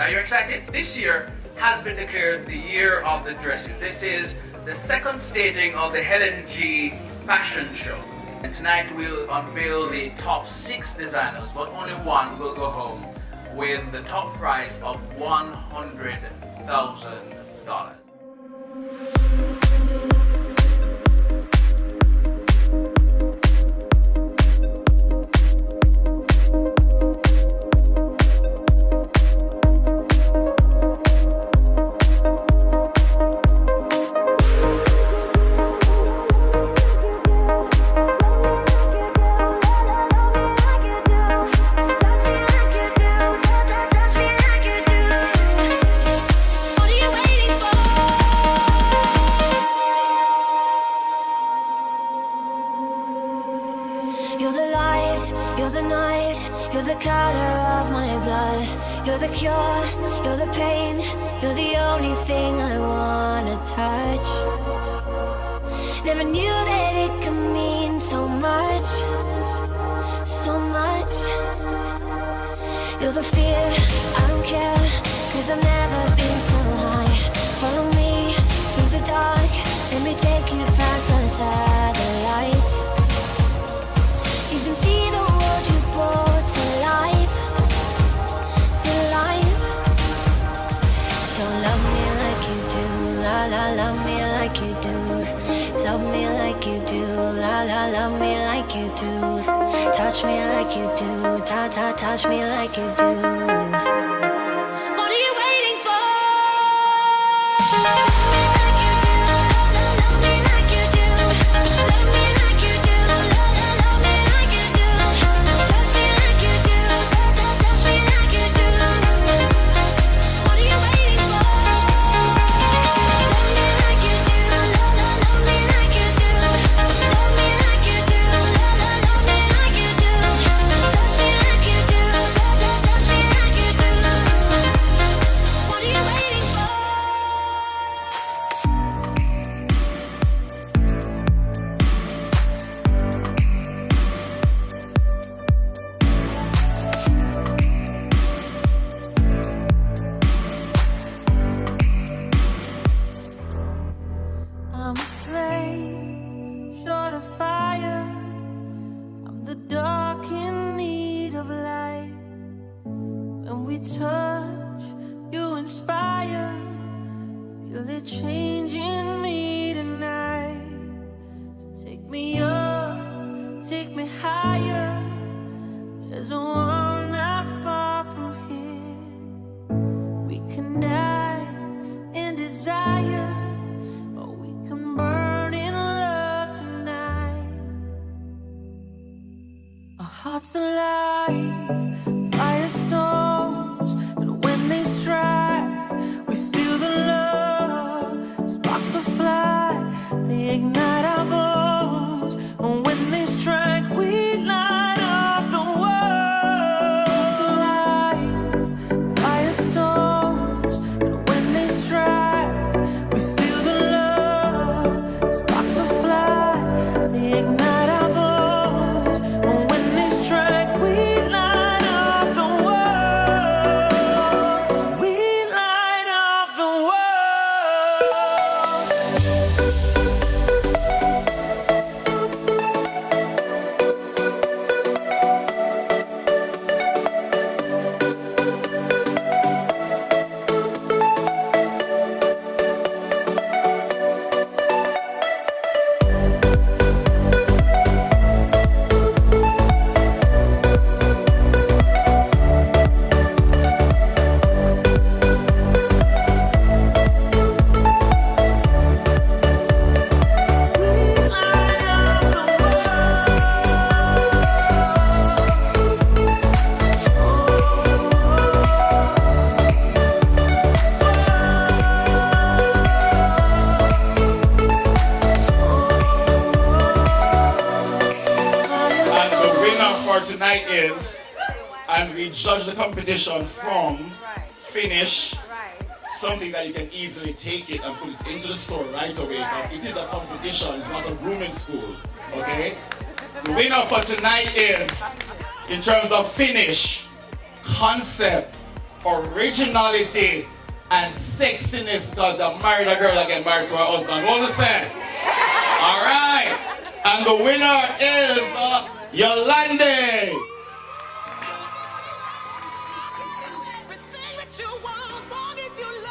Are you excited? This year has been declared the year of the dresses. This is the second staging of the Helen G fashion show. And tonight we'll unveil the top 6 designers, but only one will go home with the top prize of $100,000. You're the light, you're the night, you're the color of my blood. You're the cure, you're the pain, you're the only thing I wanna touch. Never knew that it could mean so much, so much. You're the fear, I don't care, 'cause I've never been so high. Follow me through the dark, let me take you past our satellites. You can see the world you brought to life, to life. So love me like you do, la la, love me like you do. Love me like you do, la la, love me like you do. Touch me like you do, ta ta, touch me like you do. What are you waiting for? I'm a flame, short of fire. I'm the dark in need of light. When we touch, you inspire. Feel it changing me tonight. So take me up, take me higher. There's a world not far from here. We can die in desire. Burn in love tonight. Our hearts alive, firestorms, and when they strike, we feel the love. Sparks will fly, they ignite our bones, and when they strike, we light up the world. Hearts alive, firestorms, and when they strike, we feel the love. Sparks will fly, they ignite our bones, and when they strike, we light up the world. We light up the world. For tonight is, and we judge the competition from finish, something that you can easily take it and put it into the store right away. But it is a competition, it's not a grooming school, okay? The winner for tonight is, in terms of finish, concept, originality, and sexiness, because I married a girl that get married to her husband. What was that? All right. And the winner is Yolande. Everything that you want, as long as you